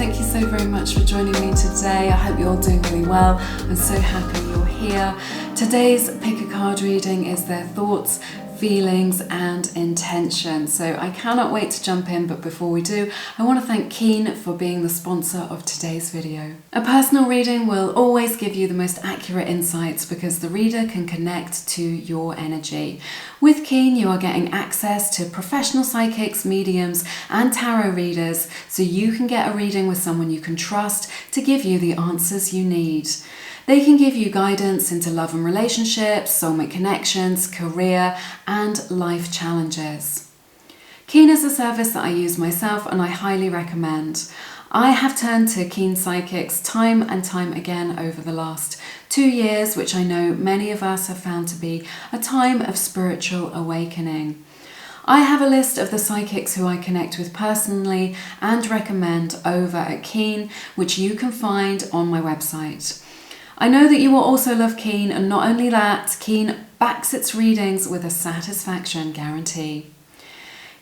thank you so very much for joining me today. I hope you're all doing really well. I'm so happy you're here. Today's pick a card reading is their thoughts, feelings and intention. So I cannot wait to jump in, but before we do, I want to thank Keen for being the sponsor of today's video. A personal reading will always give you the most accurate insights because the reader can connect to your energy. With Keen, you are getting access to professional psychics, mediums and tarot readers, so you can get a reading with someone you can trust to give you the answers you need. They can give you guidance into love and relationships, soulmate connections, career, and life challenges. Keen is a service that I use myself and I highly recommend. I have turned to Keen Psychics time and time again over the last 2 years, which I know many of us have found to be a time of spiritual awakening. I have a list of the psychics who I connect with personally and recommend over at Keen, which you can find on my website. I know that you will also love Keen, and not only that, Keen backs its readings with a satisfaction guarantee.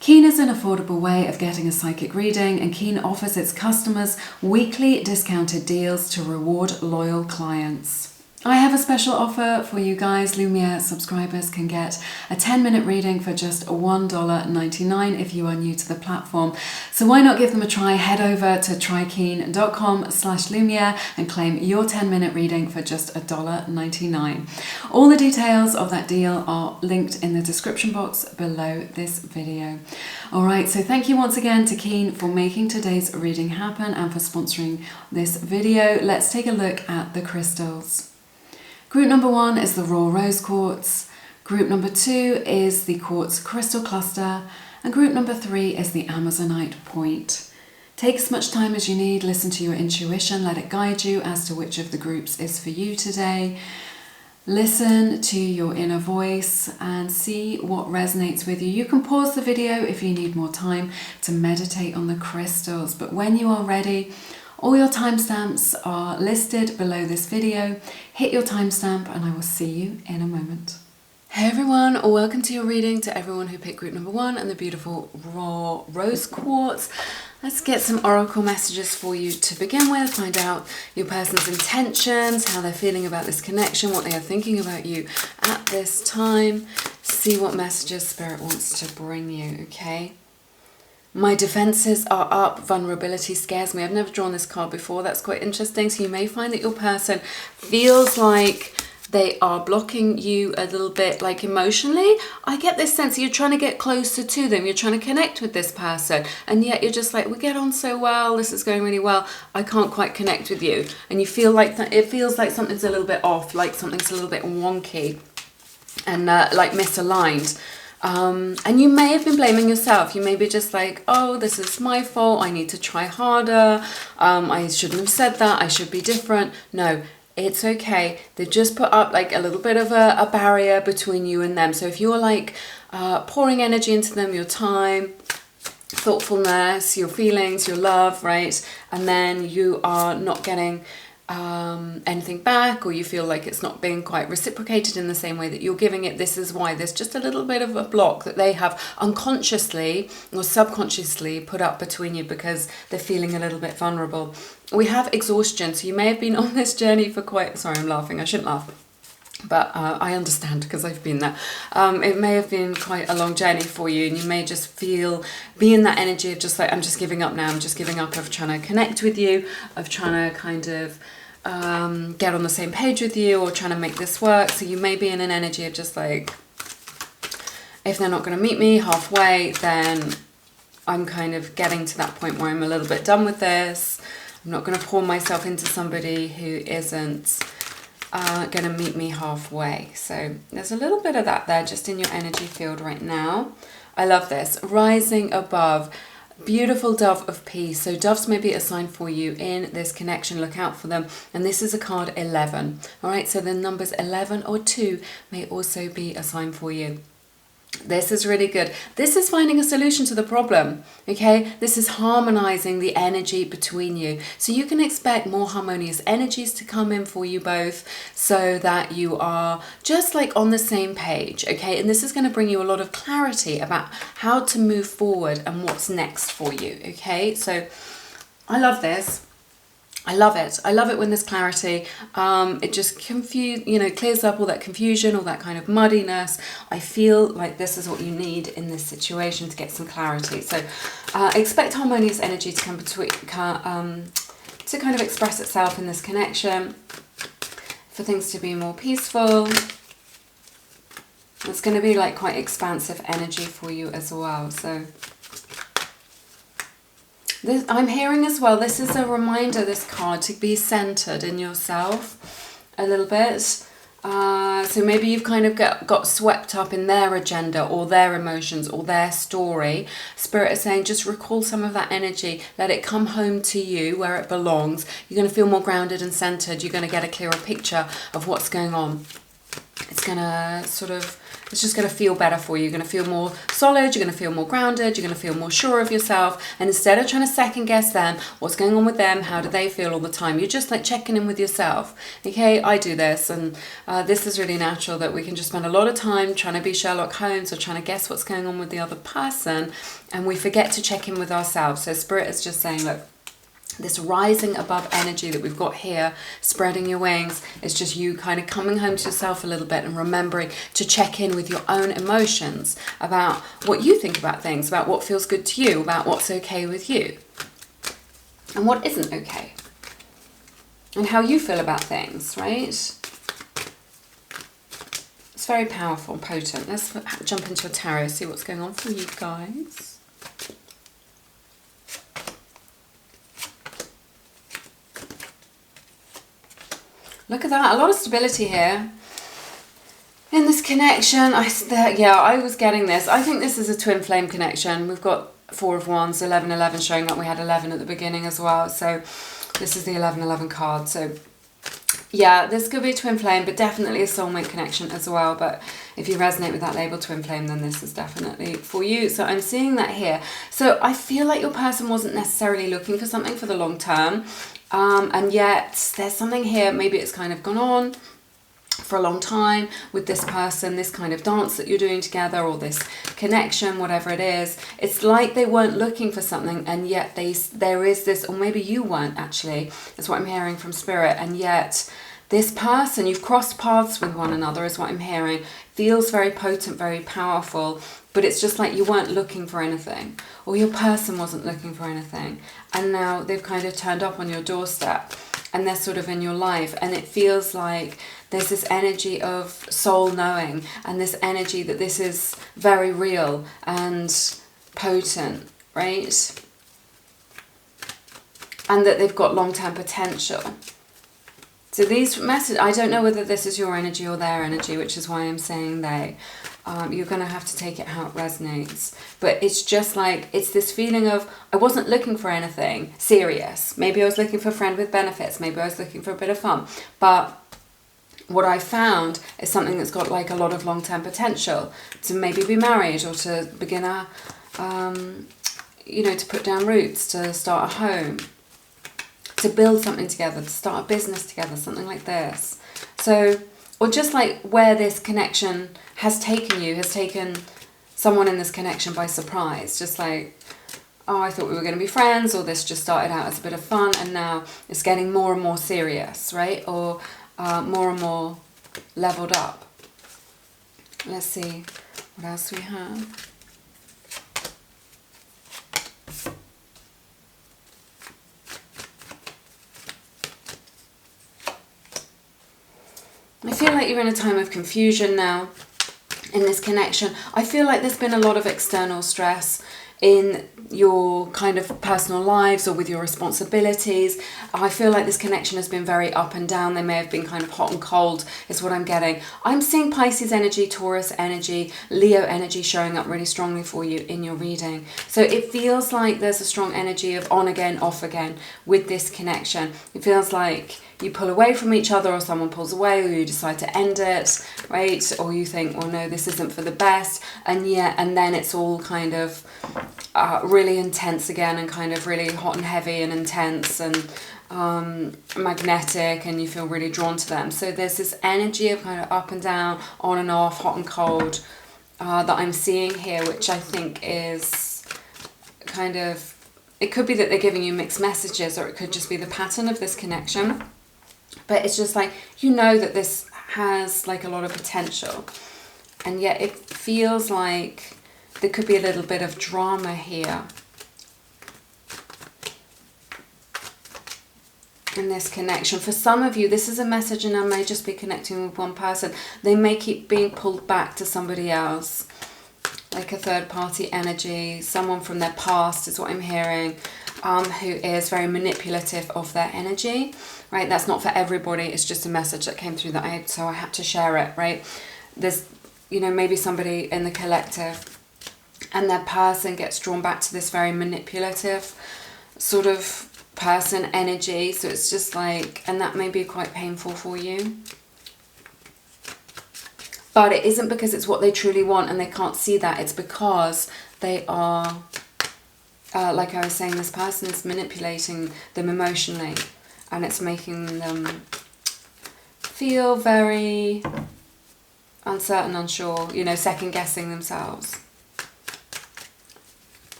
Keen is an affordable way of getting a psychic reading, and Keen offers its customers weekly discounted deals to reward loyal clients. I have a special offer for you guys. Lumiere subscribers can get a 10-minute reading for just $1.99 if you are new to the platform. So why not give them a try? Head over to trykeen.com/Lumiere and claim your 10-minute reading for just $1.99. All the details of that deal are linked in the description box below this video. All right, so thank you once again to Keen for making today's reading happen and for sponsoring this video. Let's take a look at the crystals. Group number 1 is the raw rose quartz, group number 2 is the quartz crystal cluster, and group number 3 is the amazonite point. Take as much time as you need, listen to your intuition, let it guide you as to which of the groups is for you today. Listen to your inner voice and see what resonates with you. You can pause the video if you need more time to meditate on the crystals, but when you are ready, all your timestamps are listed below this video. Hit your timestamp and I will see you in a moment. Hey everyone, welcome to your reading, to everyone who picked group number 1 and the beautiful raw rose quartz. Let's get some oracle messages for you to begin with. Find out your person's intentions, how they're feeling about this connection, what they are thinking about you at this time. See what messages Spirit wants to bring you, okay? My defenses are up. Vulnerability scares me. I've never drawn this card before. That's quite interesting. So you may find that your person feels like they are blocking you a little bit, like emotionally. I get this sense that you're trying to get closer to them. You're trying to connect with this person. And yet you're just like, we get on so well. This is going really well. I can't quite connect with you. And you feel like that. It feels like something's a little bit off, like something's a little bit wonky and like misaligned. And you may have been blaming yourself. You may be just like, oh, this is my fault. I need to try harder. I shouldn't have said that. I should be different. No, it's okay. They've just put up like a little bit of a barrier between you and them. So if you're like pouring energy into them, your time, thoughtfulness, your feelings, your love, right? And then you are not getting anything back, or you feel like it's not being quite reciprocated in the same way that you're giving it, this is why there's just a little bit of a block that they have unconsciously or subconsciously put up between you because they're feeling a little bit vulnerable. We have exhaustion, so you may have been on this journey for quite, sorry I'm laughing, I shouldn't laugh, but I understand because I've been there. It may have been quite a long journey for you, and you may just be in that energy of just like, I'm just giving up now, I'm just giving up, of trying to connect with you, of trying to kind of get on the same page with you, or trying to make this work. So you may be in an energy of just like, if they're not going to meet me halfway, then I'm kind of getting to that point where I'm a little bit done with this. I'm not going to pour myself into somebody who isn't going to meet me halfway. So there's a little bit of that there just in your energy field right now. I love this. Rising above. Beautiful dove of peace. So doves may be a sign for you in this connection. Look out for them. And this is a card 11. All right, so the numbers 11 or 2 may also be a sign for you. This is really good. This is finding a solution to the problem, okay? This is harmonizing the energy between you. So you can expect more harmonious energies to come in for you both so that you are just like on the same page, okay? And this is going to bring you a lot of clarity about how to move forward and what's next for you, okay? So I love this. I love it. I love it when there's clarity. It just clears up all that confusion, all that kind of muddiness. I feel like this is what you need in this situation to get some clarity. So expect harmonious energy to come between, to kind of express itself in this connection, for things to be more peaceful. It's going to be like quite expansive energy for you as well. So this, I'm hearing as well, this is a reminder, this card, to be centered in yourself a little bit. So maybe you've kind of got swept up in their agenda or their emotions or their story. Spirit is saying just recall some of that energy, let it come home to you where it belongs. You're going to feel more grounded and centered. You're going to get a clearer picture of what's going on. It's going to it's just going to feel better for you. You're going to feel more solid, you're going to feel more grounded, you're going to feel more sure of yourself. And instead of trying to second guess them, what's going on with them, how do they feel all the time, you're just like checking in with yourself. Okay, I do this, and this is really natural, that we can just spend a lot of time trying to be Sherlock Holmes or trying to guess what's going on with the other person, and we forget to check in with ourselves. So Spirit is just saying, look, this rising above energy that we've got here, spreading your wings, is just you kind of coming home to yourself a little bit and remembering to check in with your own emotions about what you think about things, about what feels good to you, about what's okay with you and what isn't okay, and how you feel about things, right? It's very powerful, potent. Let's jump into a tarot, see what's going on for you guys. Look at that, a lot of stability here in this connection. I was getting this. I think this is a twin flame connection. We've got 4 of Wands, 11, showing up. We had 11 at the beginning as well. So this is the 11 card. So yeah, this could be a twin flame, but definitely a soulmate connection as well. But if you resonate with that label twin flame, then this is definitely for you. So I'm seeing that here. So I feel like your person wasn't necessarily looking for something for the long term. And yet there's something here, maybe it's kind of gone on for a long time with this person, this kind of dance that you're doing together, or this connection, whatever it is. It's like they weren't looking for something, and yet there is this, or maybe you weren't actually, that's what I'm hearing from Spirit, and yet this person, you've crossed paths with one another, is what I'm hearing. Feels very potent, very powerful, but it's just like you weren't looking for anything, or your person wasn't looking for anything, and now they've kind of turned up on your doorstep, and they're sort of in your life, and it feels like there's this energy of soul knowing, and this energy that this is very real and potent, right? And that they've got long-term potential. So these messages, I don't know whether this is your energy or their energy, which is why I'm saying they. You're going to have to take it how it resonates. But it's just like, it's this feeling of, I wasn't looking for anything serious. Maybe I was looking for a friend with benefits. Maybe I was looking for a bit of fun. But what I found is something that's got like a lot of long-term potential to maybe be married, or to begin a, to put down roots, to start a home, to build something together, to start a business together, something like this. So, or just like where this connection has taken you, has taken someone in this connection by surprise. Just like, oh, I thought we were going to be friends, or this just started out as a bit of fun, and now it's getting more and more serious, right? Or more and more leveled up. Let's see what else we have. I feel like you're in a time of confusion now in this connection. I feel like there's been a lot of external stress in your kind of personal lives or with your responsibilities. I feel like this connection has been very up and down. They may have been kind of hot and cold is what I'm getting. I'm seeing Pisces energy, Taurus energy, Leo energy showing up really strongly for you in your reading. So it feels like there's a strong energy of on again, off again with this connection. It feels like you pull away from each other, or someone pulls away, or you decide to end it, right? Or you think, well, no, this isn't for the best. And then it's all kind of really intense again, and kind of really hot and heavy and intense and magnetic, and you feel really drawn to them. So there's this energy of kind of up and down, on and off, hot and cold that I'm seeing here, which I think is kind of it could be that they're giving you mixed messages, or it could just be the pattern of this connection. But it's just like, you know that this has like a lot of potential, and yet it feels like there could be a little bit of drama here in this connection. For some of you, this is a message, and I may just be connecting with one person. They may keep being pulled back to somebody else, like a third party energy, someone from their past is what I'm hearing, who is very manipulative of their energy, right? That's not for everybody. It's just a message that came through so I had to share it, right? There's, you know, maybe somebody in the collective and their person gets drawn back to this very manipulative sort of person energy. So it's just like, and that may be quite painful for you. But it isn't because it's what they truly want and they can't see that. It's because they are, like I was saying, this person is manipulating them emotionally, and it's making them feel very uncertain, unsure, you know, second guessing themselves.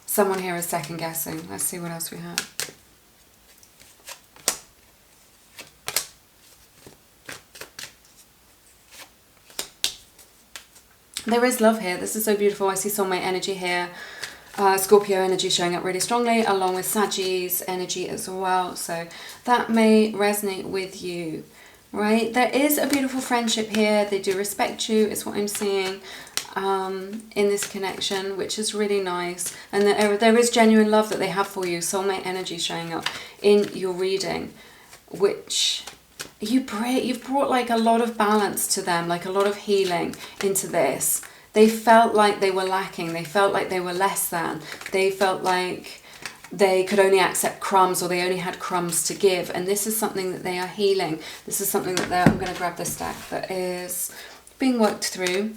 Someone here is second guessing. Let's see what else we have. There is love here. This is so beautiful. I see soulmate energy here. Scorpio energy showing up really strongly, along with Sagittarius energy as well. So that may resonate with you, right? There is a beautiful friendship here. They do respect you, is what I'm seeing in this connection, which is really nice. And there is genuine love that they have for you. Soulmate energy showing up in your reading, which you've brought like a lot of balance to them, like a lot of healing into this. They felt like they were lacking. They felt like they were less than. They felt like they could only accept crumbs, or they only had crumbs to give. And this is something that they are healing. This is something that I'm going to grab this deck, that is being worked through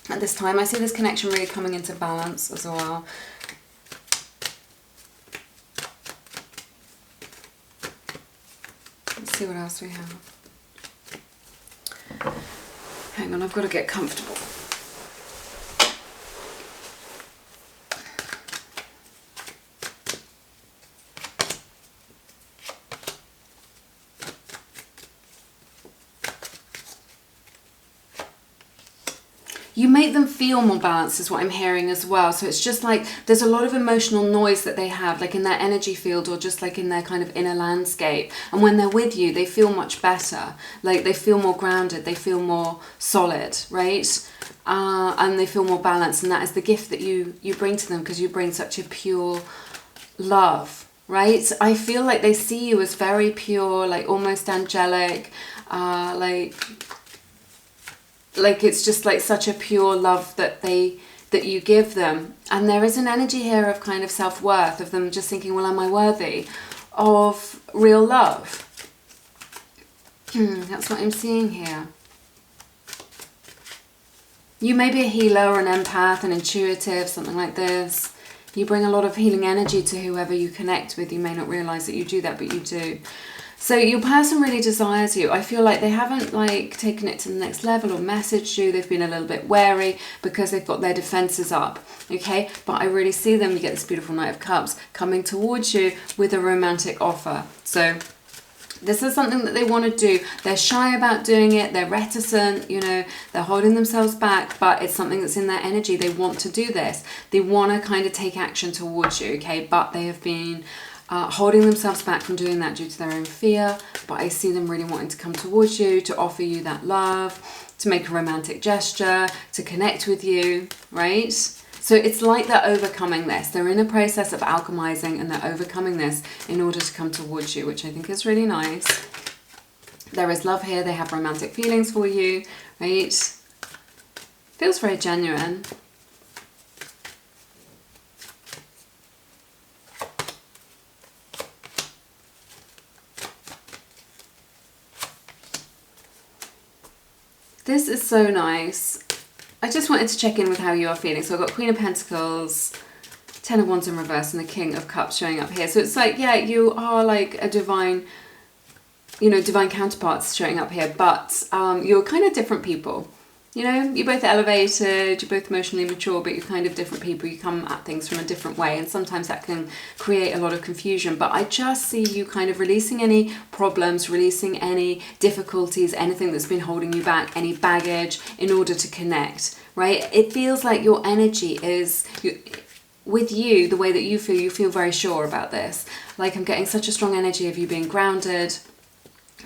at this time. I see this connection really coming into balance as well. Let's see what else we have. Hang on, I've got to get comfortable. You make them feel more balanced is what I'm hearing as well. So it's just like there's a lot of emotional noise that they have, like in their energy field, or just like in their kind of inner landscape. And when they're with you, they feel much better. Like they feel more grounded, they feel more solid, right? And they feel more balanced. And that is the gift that you bring to them, because you bring such a pure love, right? I feel like they see you as very pure, like almost angelic, like it's just like such a pure love that you give them. And there is an energy here of kind of self-worth, of them just thinking, well, am I worthy of real love? That's what I'm seeing here. You may be a healer or an empath, an intuitive, something like this. You bring a lot of healing energy to whoever you connect with. You may not realize that you do that, but you do. So your person really desires you. I feel like they haven't like taken it to the next level or messaged you. They've been a little bit wary because they've got their defenses up, okay? But I really see them, you get this beautiful Knight of Cups, coming towards you with a romantic offer. So this is something that they want to do. They're shy about doing it. They're reticent, you know, they're holding themselves back, but it's something that's in their energy. They want to do this. They want to kind of take action towards you, okay? But they have been holding themselves back from doing that due to their own fear. But I see them really wanting to come towards you, to offer you that love, to make a romantic gesture, to connect with you, right? So it's like they're overcoming this. They're in a process of alchemizing, and they're overcoming this in order to come towards you, which I think is really nice. There is love here. They have romantic feelings for you, right? Feels very genuine. This is so nice. I just wanted to check in with how you are feeling. So I've got Queen of Pentacles, Ten of Wands in reverse, and the King of Cups showing up here. So it's like, yeah, you are like a divine, you know, divine counterparts showing up here, but you're kind of different people. You know, you're both elevated, you're both emotionally mature, but you're kind of different people. You come at things from a different way, and sometimes that can create a lot of confusion. But I just see you kind of releasing any problems, releasing any difficulties, anything that's been holding you back, any baggage, in order to connect, right? It feels like your energy is, with you, the way that you feel very sure about this. Like, I'm getting such a strong energy of you being grounded.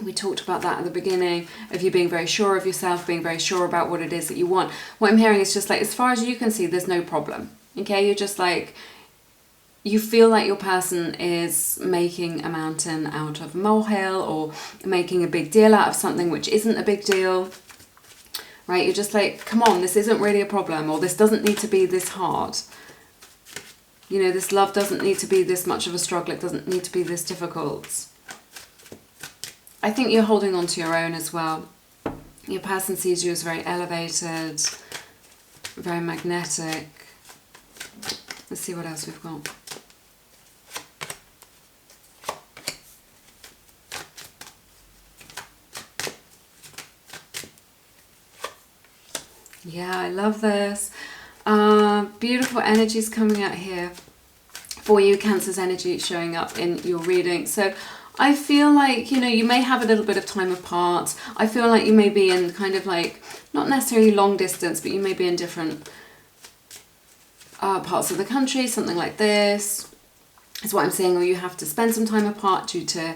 We talked about that at the beginning, of you being very sure of yourself, being very sure about what it is that you want. What I'm hearing is just like, as far as you can see, there's no problem. Okay, you're just like, you feel like your person is making a mountain out of a molehill, or making a big deal out of something which isn't a big deal. Right, you're just like, come on, this isn't really a problem, or this doesn't need to be this hard. You know, this love doesn't need to be this much of a struggle, it doesn't need to be this difficult. I think you're holding on to your own as well. Your person sees you as very elevated, very magnetic. Let's see what else we've got. Yeah, I love this. Beautiful energies coming out here for you. Cancer's energy showing up in your reading. So I feel like, you know, you may have a little bit of time apart. I feel like you may be in kind of like, not necessarily long distance, but you may be in different parts of the country, something like this is what I'm seeing. Or you have to spend some time apart due to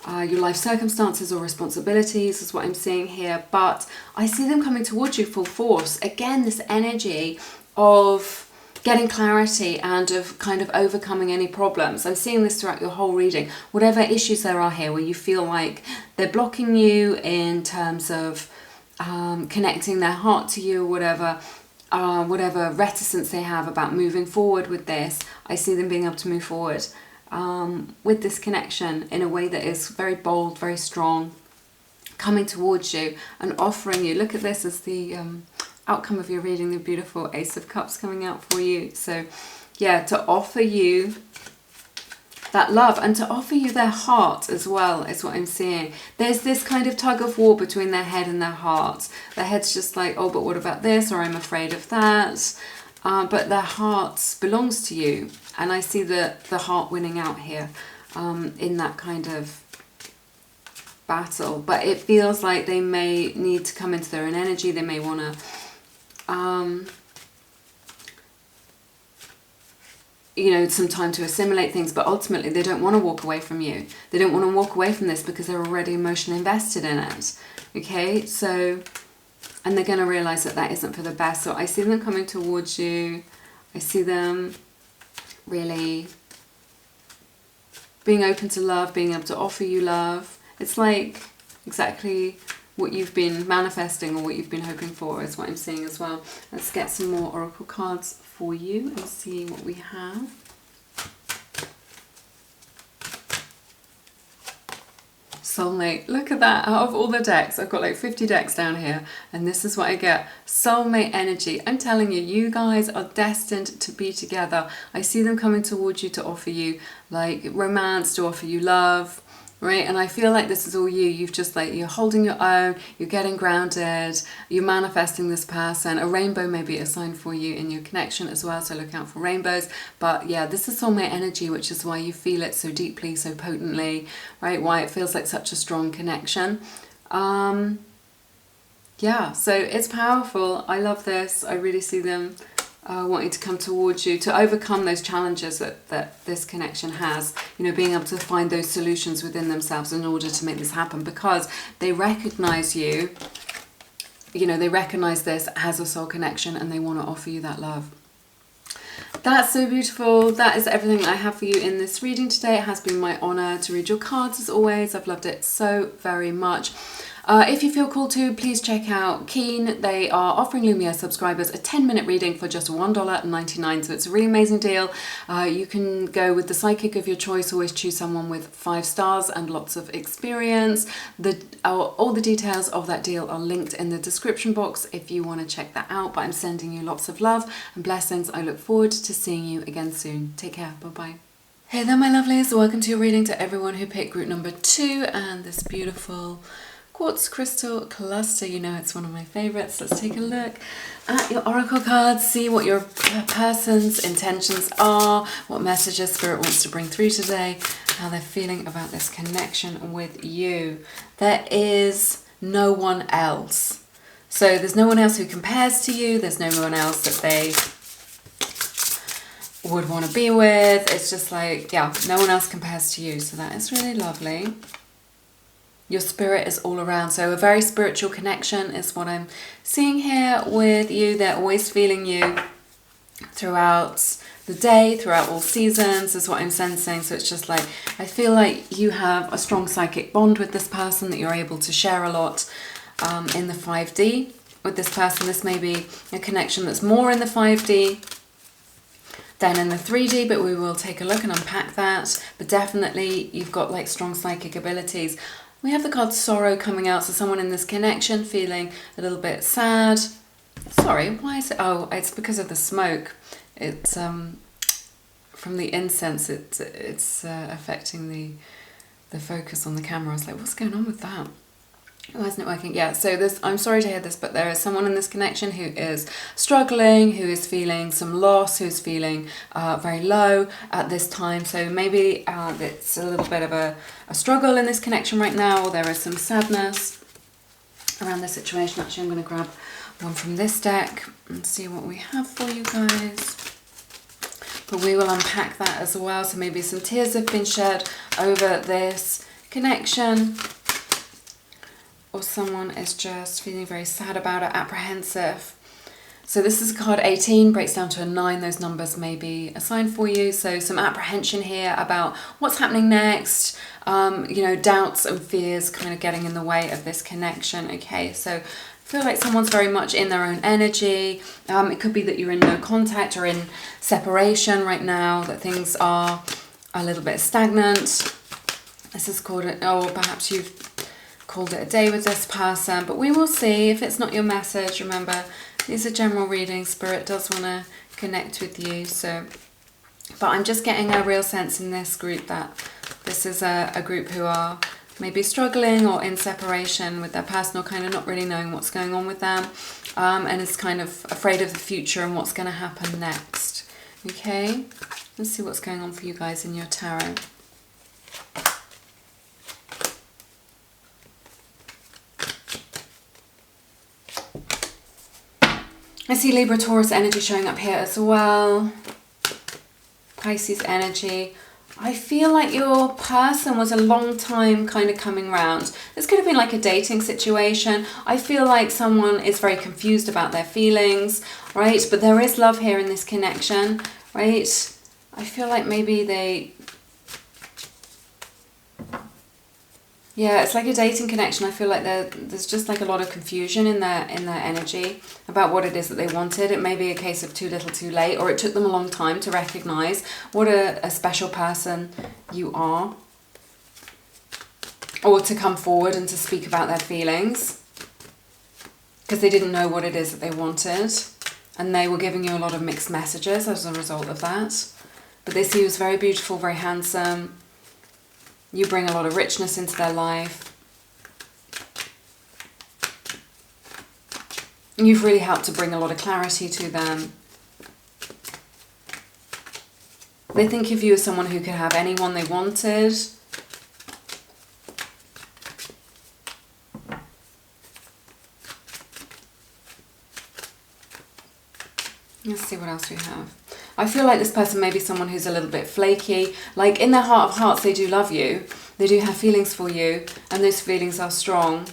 your life circumstances or responsibilities is what I'm seeing here. But I see them coming towards you full force. Again, this energy of getting clarity and of kind of overcoming any problems. I'm seeing this throughout your whole reading. Whatever issues there are here where you feel like they're blocking you in terms of connecting their heart to you, or whatever reticence they have about moving forward with this, I see them being able to move forward with this connection in a way that is very bold, very strong, coming towards you and offering you. Look at this as the outcome of your reading, the beautiful Ace of Cups coming out for you. So yeah, to offer you that love and to offer you their heart as well is what I'm seeing. There's this kind of tug of war between their head and their heart. Their head's just like, oh, but what about this? Or I'm afraid of that. But their heart belongs to you. And I see the heart winning out here in that kind of battle. But it feels like they may need to come into their own energy. They may want to you know, some time to assimilate things, but ultimately they don't want to walk away from you. They don't want to walk away from this because they're already emotionally invested in it. Okay, so, and they're going to realize that that isn't for the best. So I see them coming towards you. I see them really being open to love, being able to offer you love. It's like exactly what you've been manifesting or what you've been hoping for is what I'm seeing as well. Let's get some more oracle cards for you and see what we have. Soulmate, look at that. Out of all the decks, I've got like 50 decks down here, and this is what I get. Soulmate energy. I'm telling you, you guys are destined to be together. I see them coming towards you to offer you like romance, to offer you love, right? And I feel like this is all you. You've just like, you're holding your own, you're getting grounded, you're manifesting this person. A rainbow may be a sign for you in your connection as well, so look out for rainbows. But yeah, this is soulmate energy, which is why you feel it so deeply, so potently, right? Why it feels like such a strong connection. Yeah, so it's powerful. I love this. I really see them wanting to come towards you to overcome those challenges that this connection has, you know, being able to find those solutions within themselves in order to make this happen, because they recognize you, you know, they recognize this as a soul connection and they want to offer you that love. That's so beautiful. That is everything I have for you in this reading today. It has been my honor to read your cards as always. I've loved it so very much. If you feel called to, please check out Keen. They are offering Lumia subscribers a 10-minute reading for just $1.99, so it's a really amazing deal. You can go with the psychic of your choice. Always choose someone with 5 stars and lots of experience. All the details of that deal are linked in the description box if you want to check that out. But I'm sending you lots of love and blessings. I look forward to seeing you again soon. Take care. Bye-bye. Hey there, my lovelies. Welcome to your reading to everyone who picked group number 2 and this beautiful quartz crystal cluster. You know it's one of my favorites. Let's take a look at your oracle cards, see what your person's intentions are, what messages Spirit wants to bring through today, how they're feeling about this connection with you. There is no one else. So there's no one else who compares to you. There's no one else that they would want to be with. It's just like, yeah, no one else compares to you. So that is really lovely. Your spirit is all around. So a very spiritual connection is what I'm seeing here with you. They're always feeling you throughout the day, throughout all seasons is what I'm sensing. So it's just like, I feel like you have a strong psychic bond with this person, that you're able to share a lot in the 5D with this person. This may be a connection that's more in the 5D than in the 3D, but we will take a look and unpack that. But definitely you've got like strong psychic abilities. We have the card sorrow coming out, so someone in this connection feeling a little bit sad. Sorry, why is it? Oh, it's because of the smoke. It's from the incense. It's affecting the focus on the camera. I was like, what's going on with that? Why isn't it working? Yeah, so I'm sorry to hear this, but there is someone in this connection who is struggling, who is feeling some loss, who's feeling very low at this time. So maybe it's a little bit of a struggle in this connection right now, or there is some sadness around the situation. Actually, I'm going to grab one from this deck and see what we have for you guys. But we will unpack that as well. So maybe some tears have been shed over this connection, or someone is just feeling very sad about it, apprehensive. So this is card 18, breaks down to a 9. Those numbers may be a sign for you. So some apprehension here about what's happening next. You know, doubts and fears kind of getting in the way of this connection. Okay, so I feel like someone's very much in their own energy. It could be that you're in no contact or in separation right now, that things are a little bit stagnant. This is called it, or perhaps you've called it a day with this person, but we will see. If it's not your message, remember, these are general readings. Spirit does want to connect with you. So, but I'm just getting a real sense in this group that this is a group who are maybe struggling or in separation with their person, or kind of not really knowing what's going on with them, and is kind of afraid of the future and what's going to happen next. Okay, let's see what's going on for you guys in your tarot. I see Libra, Taurus energy showing up here as well. Pisces energy. I feel like your person was a long time kind of coming round. This could have been like a dating situation. I feel like someone is very confused about their feelings, right? But there is love here in this connection, right? I feel like maybe they... Yeah, it's like a dating connection. I feel like there's just like a lot of confusion in their energy about what it is that they wanted. It may be a case of too little too late, or it took them a long time to recognize what a special person you are, or to come forward and to speak about their feelings, because they didn't know what it is that they wanted, and they were giving you a lot of mixed messages as a result of that. But they see you as very beautiful, very handsome. You bring a lot of richness into their life. You've really helped to bring a lot of clarity to them. They think of you as someone who could have anyone they wanted. Let's see what else we have. I feel like this person may be someone who's a little bit flaky. Like in their heart of hearts, they do love you. They do have feelings for you, and those feelings are strong,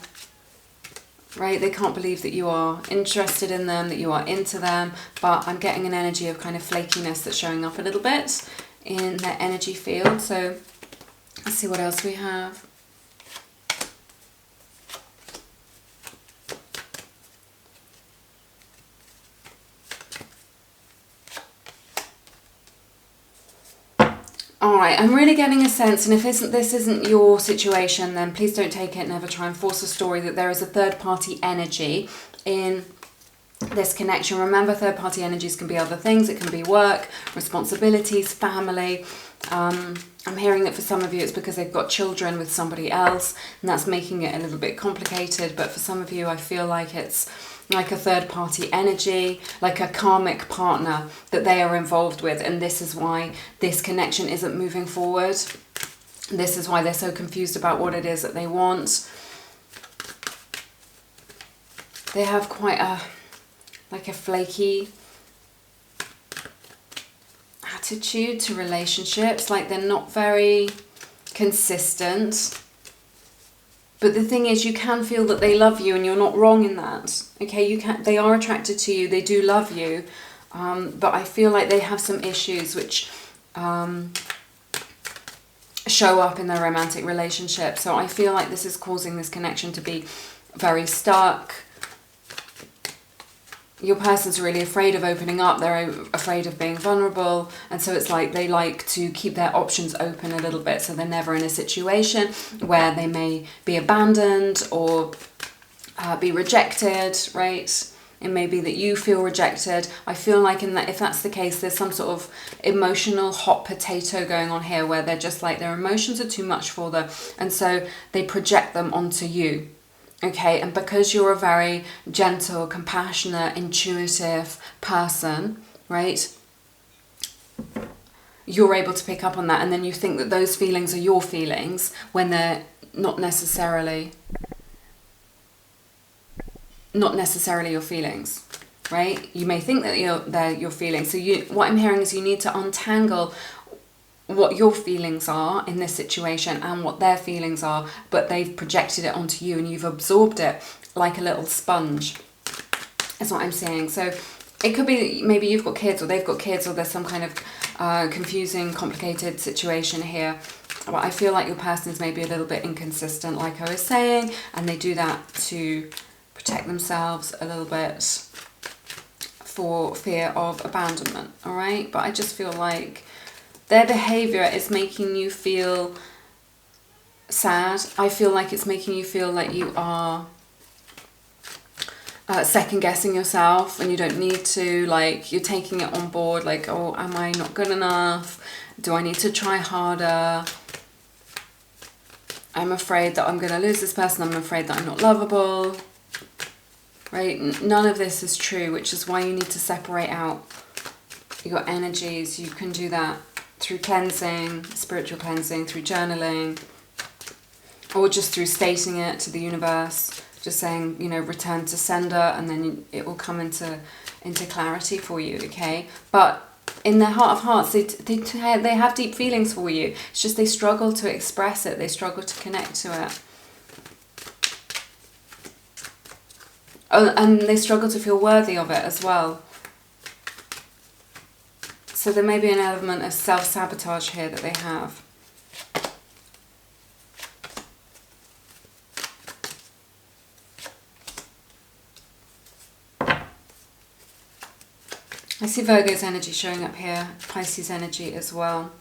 right? They can't believe that you are interested in them, that you are into them, but I'm getting an energy of kind of flakiness that's showing up a little bit in their energy field. So let's see what else we have. Alright, I'm really getting a sense, and if this isn't your situation, then please don't take it, never try and force a story, that there is a third-party energy in this connection. Remember, third-party energies can be other things. It can be work, responsibilities, family. I'm hearing that for some of you it's because they've got children with somebody else, and that's making it a little bit complicated. But for some of you, I feel like it's like a third party energy, like a karmic partner that they are involved with, and this is why this connection isn't moving forward. This is why they're so confused about what it is that they want. They have quite a flaky attitude to relationships, like they're not very consistent. But the thing is, you can feel that they love you, and you're not wrong in that. Okay, they are attracted to you, they do love you, but I feel like they have some issues which show up in their romantic relationship. So I feel like this is causing this connection to be very stuck. Your person's really afraid of opening up, they're afraid of being vulnerable, and so it's like they like to keep their options open a little bit, so they're never in a situation where they may be abandoned or be rejected, right? It may be that you feel rejected. I feel like if that's the case, there's some sort of emotional hot potato going on here where they're just like, their emotions are too much for them, and so they project them onto you. Okay, and because you're a very gentle, compassionate, intuitive person, right, you're able to pick up on that, and then you think that those feelings are your feelings when they're not necessarily your feelings, right? You may think that they're your feelings. So what I'm hearing is you need to untangle what your feelings are in this situation and what their feelings are, but they've projected it onto you and you've absorbed it like a little sponge, is what I'm saying. So it could be maybe you've got kids or they've got kids, or there's some kind of confusing, complicated situation here. But I feel like your person is maybe a little bit inconsistent, like I was saying, and they do that to protect themselves a little bit for fear of abandonment, all right? But I just feel like their behavior is making you feel sad. I feel like it's making you feel like you are second guessing yourself, and you don't need to, like you're taking it on board, like, oh, am I not good enough? Do I need to try harder? I'm afraid that I'm going to lose this person. I'm afraid that I'm not lovable, right? None of this is true, which is why you need to separate out your energies. You can do that through cleansing, spiritual cleansing, through journaling, or just through stating it to the universe, just saying, you know, return to sender, and then it will come into clarity for you, okay? But in their heart of hearts, they have deep feelings for you. It's just they struggle to express it. They struggle to connect to it. Oh, and they struggle to feel worthy of it as well. So there may be an element of self-sabotage here that they have. I see Virgo's energy showing up here, Pisces energy as well.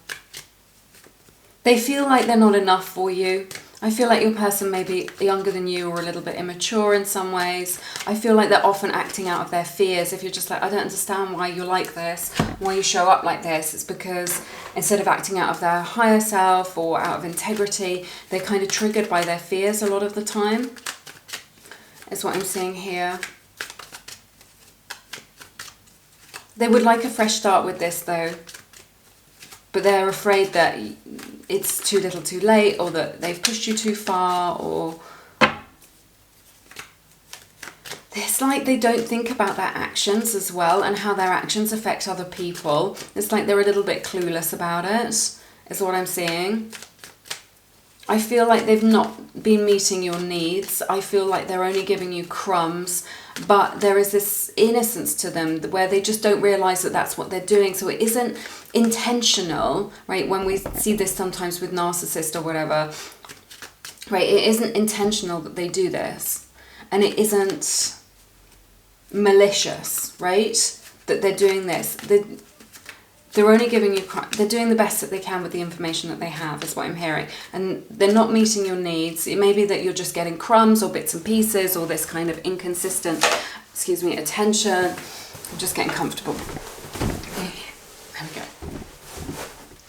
They feel like they're not enough for you. I feel like your person may be younger than you or a little bit immature in some ways. I feel like they're often acting out of their fears. If you're just like, I don't understand why you're like this, why you show up like this, it's because instead of acting out of their higher self or out of integrity, they're kind of triggered by their fears a lot of the time, is what I'm seeing here. They would like a fresh start with this though, but they're afraid that it's too little too late, or that they've pushed you too far, or it's like they don't think about their actions as well and how their actions affect other people. It's like they're a little bit clueless about it, is what I'm seeing. I feel like they've not been meeting your needs. I feel like they're only giving you crumbs, but there is this innocence to them where they just don't realize that that's what they're doing. So it isn't intentional, right? When we see this sometimes with narcissists or whatever, right? It isn't intentional that they do this, and it isn't malicious, right? That they're doing this. They're only giving you, they're doing the best that they can with the information that they have, is what I'm hearing. And they're not meeting your needs. It may be that you're just getting crumbs or bits and pieces, or this kind of inconsistent, attention. I'm just getting comfortable. There we go.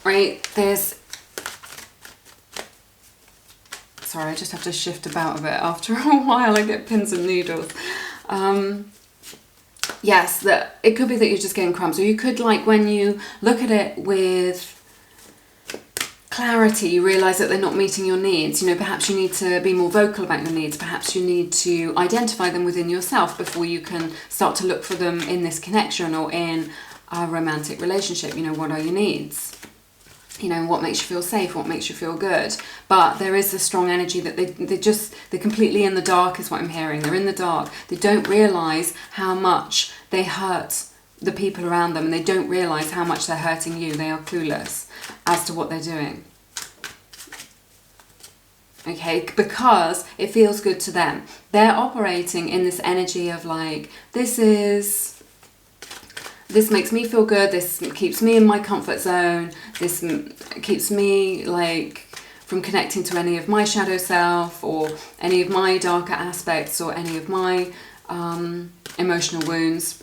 right? Sorry, I just have to shift about a bit. After a while, I get pins and needles. Yes, that it could be that you're just getting crumbs, or you could, like, when you look at it with clarity, you realise that they're not meeting your needs. You know, perhaps you need to be more vocal about your needs. Perhaps you need to identify them within yourself before you can start to look for them in this connection or in a romantic relationship. You know, what are your needs? You know, what makes you feel safe, what makes you feel good. But there is a strong energy that they're completely in the dark, is what I'm hearing. They're in the dark. They don't realise how much they hurt the people around them, and they don't realise how much they're hurting you. They are clueless as to what they're doing. Okay, because it feels good to them. They're operating in this energy of like, this makes me feel good, this keeps me in my comfort zone, this keeps me like from connecting to any of my shadow self or any of my darker aspects or any of my emotional wounds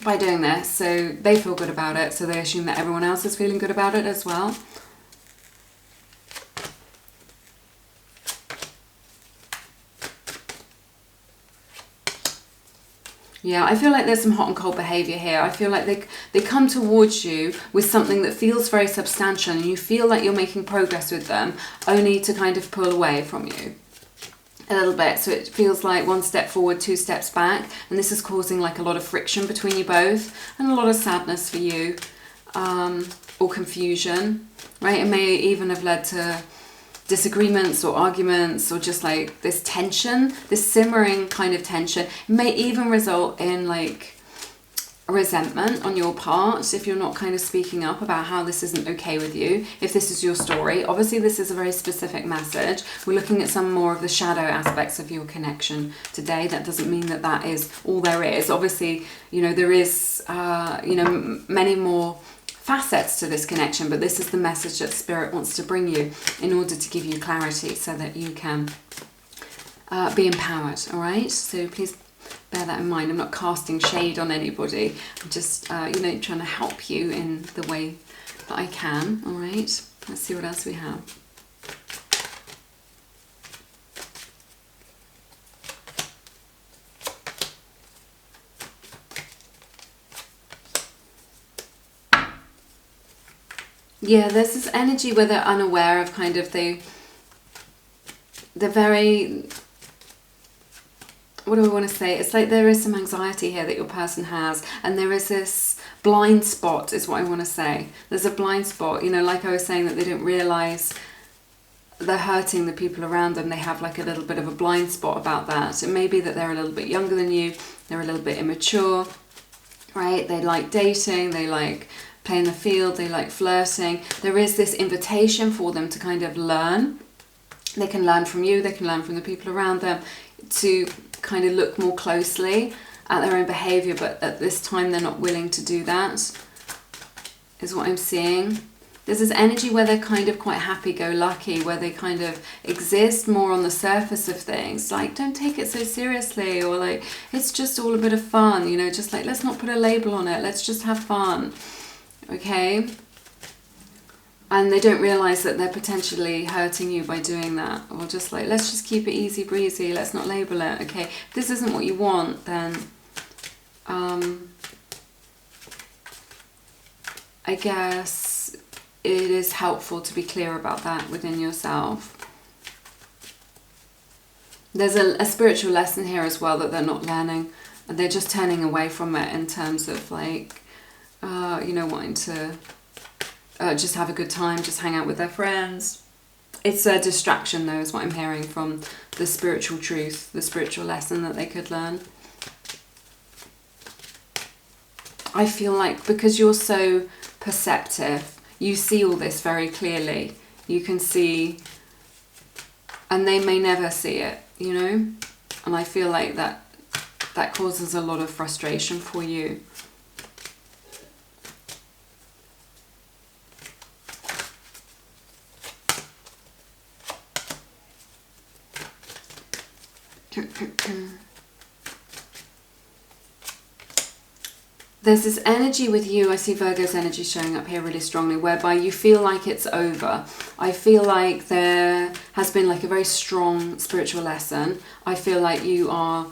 by doing this. So they feel good about it, so they assume that everyone else is feeling good about it as well. Yeah, I feel like there's some hot and cold behaviour here. I feel like they come towards you with something that feels very substantial, and you feel like you're making progress with them, only to kind of pull away from you a little bit. So it feels like one step forward, two steps back, and this is causing like a lot of friction between you both and a lot of sadness for you, or confusion, right? It may even have led to disagreements or arguments, or just like this tension, this simmering kind of tension. It may even result in like a resentment on your part if you're not kind of speaking up about how this isn't okay with you. If this is your story, obviously this is a very specific message. We're looking at some more of the shadow aspects of your connection today. That doesn't mean that that is all there is. Obviously, you know, there is many more facets to this connection, but this is the message that Spirit wants to bring you in order to give you clarity so that you can be empowered. All right, so please bear that in mind. I'm not casting shade on anybody. I'm just trying to help you in the way that I can. All right, let's see what else we have. Yeah, there's this energy where they're unaware of kind of they're very, what do I want to say? It's like there is some anxiety here that your person has, and there is this blind spot is what I want to say. There's a blind spot, you know, like I was saying, that they don't realise they're hurting the people around them. They have like a little bit of a blind spot about that. It may be that they're a little bit younger than you, they're a little bit immature, right? They like dating, they like playing the field, they like flirting. There is this invitation for them to kind of learn. They can learn from you, they can learn from the people around them, to kind of look more closely at their own behaviour, but at this time they're not willing to do that, is what I'm seeing. There's this energy where they're kind of quite happy-go-lucky, where they kind of exist more on the surface of things, like don't take it so seriously, or like it's just all a bit of fun, you know, just like let's not put a label on it, let's just have fun. Okay, and they don't realise that they're potentially hurting you by doing that, or just like let's just keep it easy breezy, let's not label it. Okay, if this isn't what you want, then I guess it is helpful to be clear about that within yourself. There's a spiritual lesson here as well that they're not learning, and they're just turning away from it in terms of like wanting to just have a good time, just hang out with their friends. It's a distraction though, is what I'm hearing from the spiritual truth, the spiritual lesson that they could learn. I feel like because you're so perceptive, you see all this very clearly. You can see, and they may never see it, you know? And I feel like that causes a lot of frustration for you. There's this energy with you, I see Virgo's energy showing up here really strongly, whereby you feel like it's over. I feel like there has been like a very strong spiritual lesson. I feel like you are,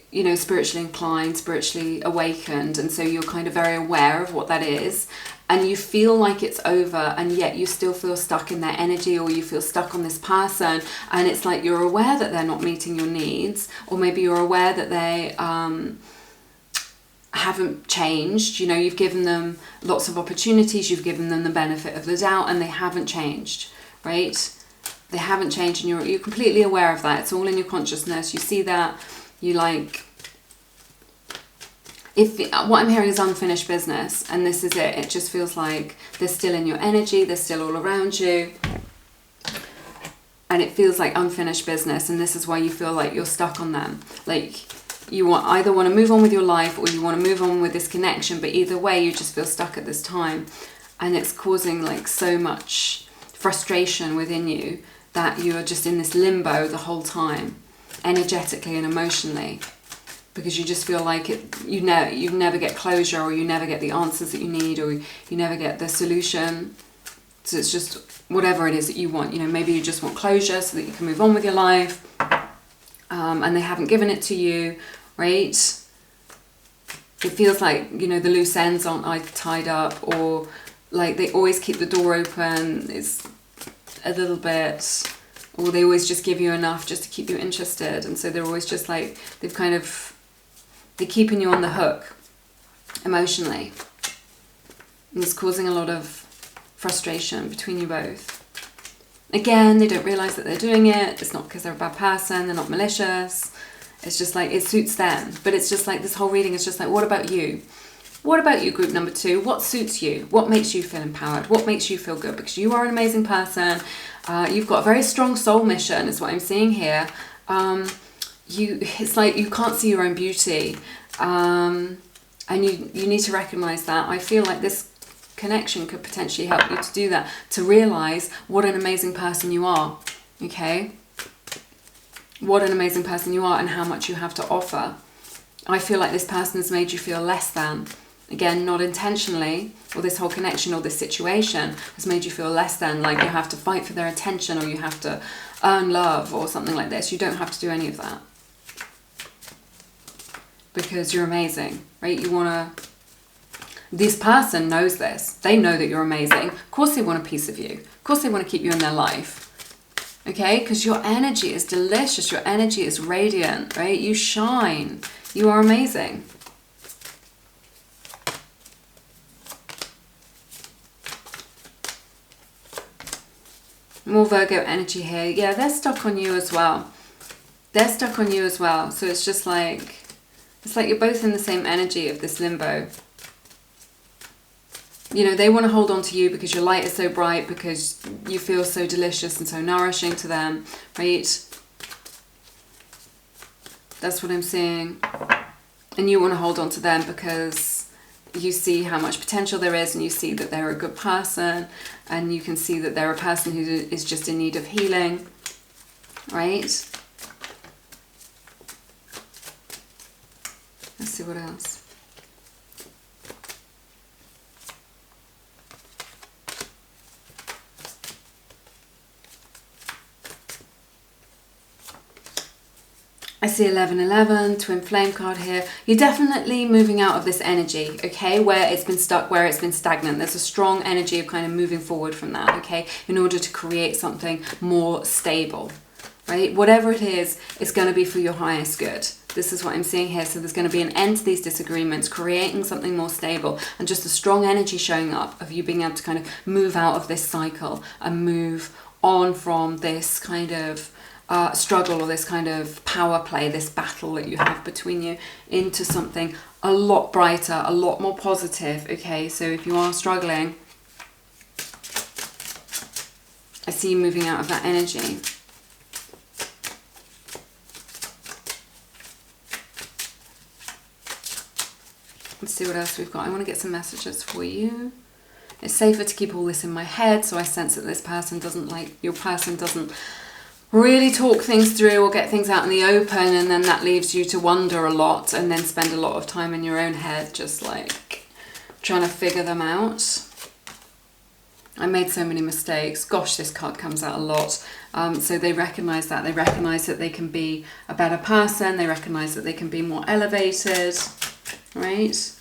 you know, spiritually inclined, spiritually awakened, and so you're kind of very aware of what that is. And you feel like it's over, and yet you still feel stuck in their energy, or you feel stuck on this person, and it's like you're aware that they're not meeting your needs, or maybe you're aware that they haven't changed. You know, you've given them lots of opportunities, you've given them the benefit of the doubt, and they haven't changed, right? They haven't changed, and you're completely aware of that. It's all in your consciousness. You see that. You like, if what I'm hearing is unfinished business, and this is it. It just feels like they're still in your energy, they're still all around you, and it feels like unfinished business, and this is why you feel like you're stuck on them. Like, you either want to move on with your life, or you want to move on with this connection, but either way you just feel stuck at this time, and it's causing like so much frustration within you that you are just in this limbo the whole time, energetically and emotionally, because you just feel like you never get closure, or you never get the answers that you need, or you never get the solution. So it's just whatever it is that you want. You know, maybe you just want closure so that you can move on with your life, and they haven't given it to you, right? It feels like, you know, the loose ends aren't tied up, or like they always keep the door open. It's a little bit, or they always just give you enough just to keep you interested, and so they're always just like, they're keeping you on the hook emotionally, and it's causing a lot of frustration between you both. Again, they don't realize that they're doing it. It's not because they're a bad person, they're not malicious. It's just like, it suits them. But it's just like, this whole reading is just like, what about you? What about you, group number 2? What suits you? What makes you feel empowered? What makes you feel good? Because you are an amazing person. You've got a very strong soul mission, is what I'm seeing here. It's like you can't see your own beauty. And you need to recognize that. I feel like this connection could potentially help you to do that, to realize what an amazing person you are, okay? What an amazing person you are, and how much you have to offer. I feel like this person has made you feel less than. Again, not intentionally, or this whole connection or this situation has made you feel less than, like you have to fight for their attention, or you have to earn love, or something like this. You don't have to do any of that, because you're amazing, right? This person knows this. They know that you're amazing. Of course they want a piece of you. Of course they want to keep you in their life. Okay? Because your energy is delicious. Your energy is radiant, right? You shine. You are amazing. More Virgo energy here. Yeah, they're stuck on you as well. They're stuck on you as well. So it's just like, it's like you're both in the same energy of this limbo. You know, they want to hold on to you because your light is so bright, because you feel so delicious and so nourishing to them, right? That's what I'm seeing. And you want to hold on to them because you see how much potential there is, and you see that they're a good person, and you can see that they're a person who is just in need of healing, right? Let's see what else. I see 1111, twin flame card here. You're definitely moving out of this energy, okay, where it's been stuck, where it's been stagnant. There's a strong energy of kind of moving forward from that, okay, in order to create something more stable, right? Whatever it is, it's going to be for your highest good. This is what I'm seeing here. So there's going to be an end to these disagreements, creating something more stable, and just a strong energy showing up of you being able to kind of move out of this cycle and move on from this kind of struggle, or this kind of power play, this battle that you have between you, into something a lot brighter, a lot more positive, okay? So if you are struggling, I see you moving out of that energy. Let's see what else we've got. I want to get some messages for you. It's safer to keep all this in my head, so I sense that this person doesn't, like, your person doesn't really talk things through or get things out in the open, and then that leaves you to wonder a lot and then spend a lot of time in your own head just like trying to figure them out. I made so many mistakes. Gosh, this card comes out a lot. So they recognize that. They recognize that they can be a better person. They recognize that they can be more elevated, right?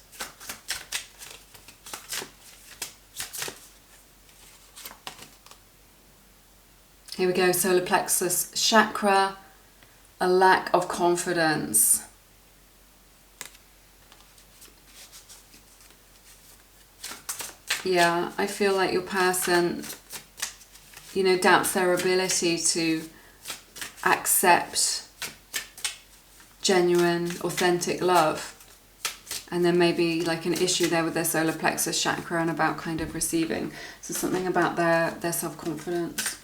Here we go, solar plexus chakra, a lack of confidence. Yeah, I feel like your person, you know, doubts their ability to accept genuine, authentic love. And there may be like an issue there with their solar plexus chakra and about kind of receiving. So something about their self-confidence.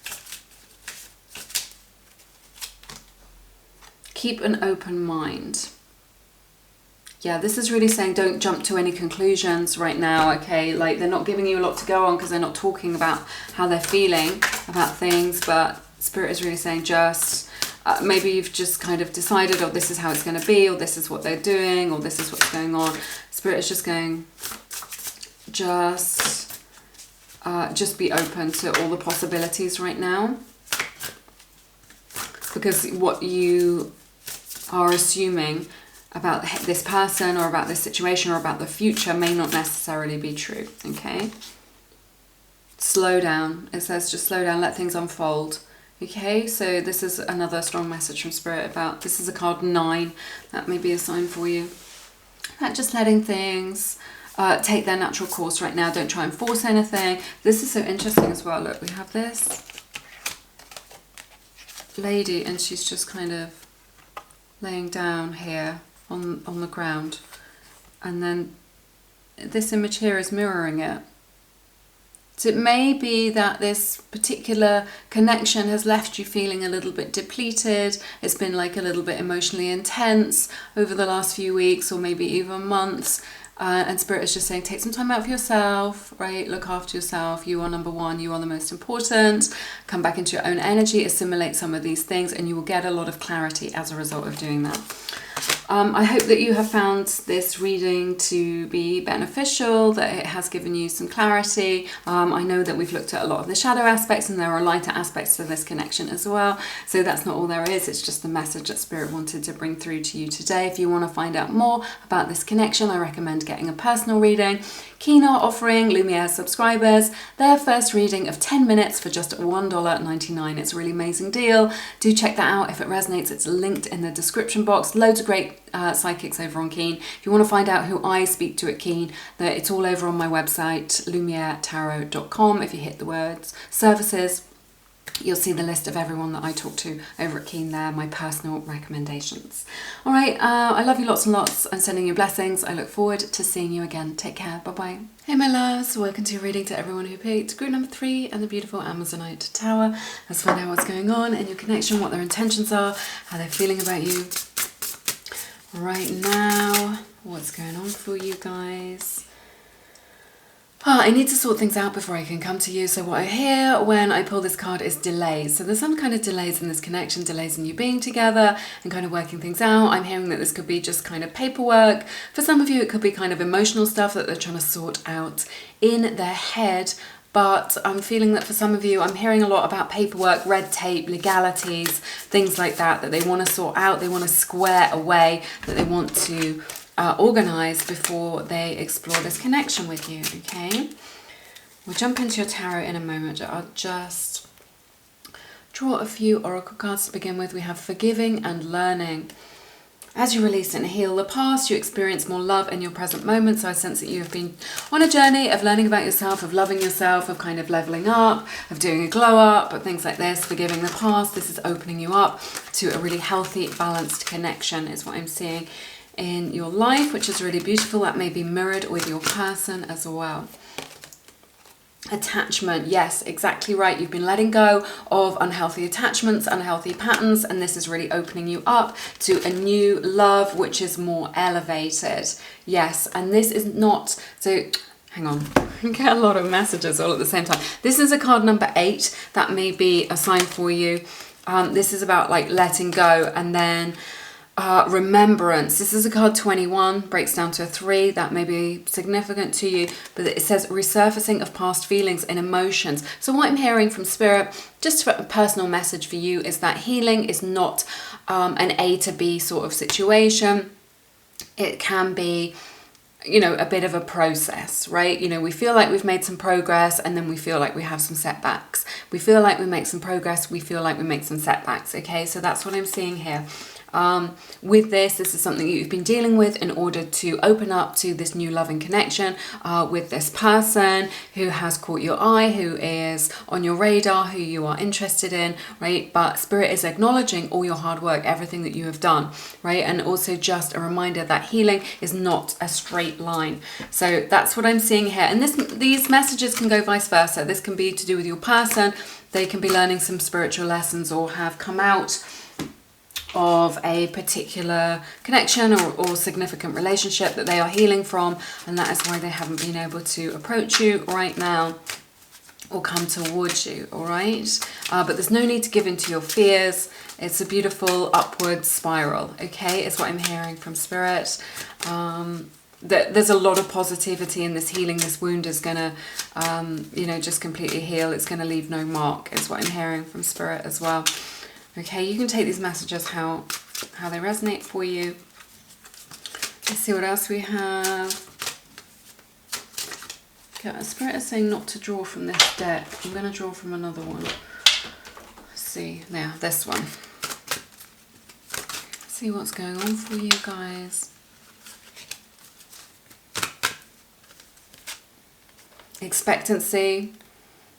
Keep an open mind. Yeah, this is really saying don't jump to any conclusions right now, okay? Like they're not giving you a lot to go on because they're not talking about how they're feeling about things, but Spirit is really saying just, maybe you've just kind of decided, oh, this is how it's going to be, or this is what they're doing, or this is what's going on. Spirit is just going, just be open to all the possibilities right now. Because what you are assuming about this person or about this situation or about the future may not necessarily be true, okay? Slow down. It says just slow down, let things unfold, okay? So this is another strong message from Spirit about, this is a card 9. That may be a sign for you. About just letting things take their natural course right now. Don't try and force anything. This is so interesting as well. Look, we have this lady and she's just kind of laying down here on the ground, and then this image here is mirroring it. So it may be that this particular connection has left you feeling a little bit depleted. It's been like a little bit emotionally intense over the last few weeks or maybe even months. And Spirit is just saying, take some time out for yourself, right? Look after yourself. You are number one. You are the most important. Come back into your own energy, assimilate some of these things, and you will get a lot of clarity as a result of doing that. I hope that you have found this reading to be beneficial, that it has given you some clarity. I know that we've looked at a lot of the shadow aspects and there are lighter aspects to this connection as well. So that's not all there is. It's just the message that Spirit wanted to bring through to you today. If you want to find out more about this connection, I recommend getting a personal reading. Keen are offering Lumiere subscribers their first reading of 10 minutes for just $1.99. It's a really amazing deal. Do check that out if it resonates. It's linked in the description box. Loads of great psychics over on Keen. If you want to find out who I speak to at Keen, it's all over on my website, lumieretarot.com. If you hit the words services, you'll see the list of everyone that I talk to over at Keen there, my personal recommendations. All right, I love you lots and lots. I'm sending you blessings. I look forward to seeing you again. Take care. Bye-bye. Hey, my loves. Welcome to your reading to everyone who picked group number 3 and the beautiful Amazonite Tower. Let's find out what's going on in your connection, what their intentions are, how they're feeling about you right now, what's going on for you guys. I need to sort things out before I can come to you. So what I hear when I pull this card is delays. So there's some kind of delays in this connection, delays in you being together and kind of working things out. I'm hearing that this could be just kind of paperwork. For some of you, it could be kind of emotional stuff that they're trying to sort out in their head. But I'm feeling that for some of you, I'm hearing a lot about paperwork, red tape, legalities, things like that they want to sort out, they want to square away, that they want to organise before they explore this connection with you, okay? We'll jump into your tarot in a moment. I'll just draw a few oracle cards to begin with. We have forgiving and learning. As you release and heal the past, you experience more love in your present moment. So I sense that you have been on a journey of learning about yourself, of loving yourself, of kind of leveling up, of doing a glow up, of things like this, forgiving the past. This is opening you up to a really healthy, balanced connection is what I'm seeing in your life, which is really beautiful. That may be mirrored with your person as well. Attachment, yes, exactly right. You've been letting go of unhealthy attachments, unhealthy patterns, and this is really opening you up to a new love which is more elevated. Yes, and this is not, so hang on, I get a lot of messages all at the same time. This is a card number 8. That may be a sign for you. This is about like letting go, and then remembrance. This is a card 21, breaks down to a 3. That may be significant to you, but it says resurfacing of past feelings and emotions. So what I'm hearing from Spirit, just for a personal message for you, is that healing is not an A to B sort of situation. It can be, you know, a bit of a process, right? You know, we feel like we've made some progress, and then we feel like we have some setbacks. We feel like we make some progress, we feel like we make some setbacks, okay? So that's what I'm seeing here. With this is something that you've been dealing with in order to open up to this new loving connection with this person who has caught your eye, who is on your radar, who you are interested in, right? But Spirit is acknowledging all your hard work, everything that you have done, right? And also just a reminder that healing is not a straight line. So that's what I'm seeing here. And these messages can go vice versa. This can be to do with your person. They can be learning some spiritual lessons or have come out of a particular connection or significant relationship that they are healing from, and that is why they haven't been able to approach you right now or come towards you, all right? But there's no need to give in to your fears. It's a beautiful upward spiral, okay, is what I'm hearing from Spirit. There's a lot of positivity in this healing. This wound is going to, you know, just completely heal. It's going to leave no mark, is what I'm hearing from Spirit as well. Okay, you can take these messages how they resonate for you. Let's see what else we have. Okay, Spirit is saying not to draw from this deck. I'm going to draw from another one. Let's see, yeah, this one. Let's see what's going on for you guys. Expectancy.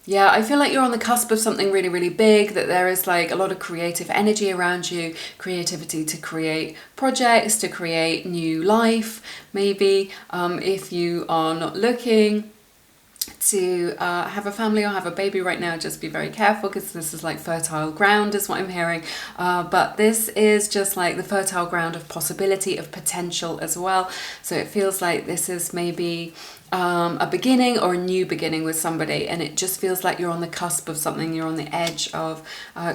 Yeah, I feel like you're on the cusp of something really, really big, that there is like a lot of creative energy around you, creativity to create projects, to create new life, maybe. If you are not looking to have a family or have a baby right now, just be very careful, because this is like fertile ground is what I'm hearing. But this is just like the fertile ground of possibility, of potential as well. So it feels like this is maybe a beginning or a new beginning with somebody, and it just feels like you're on the cusp of something. You're on the edge of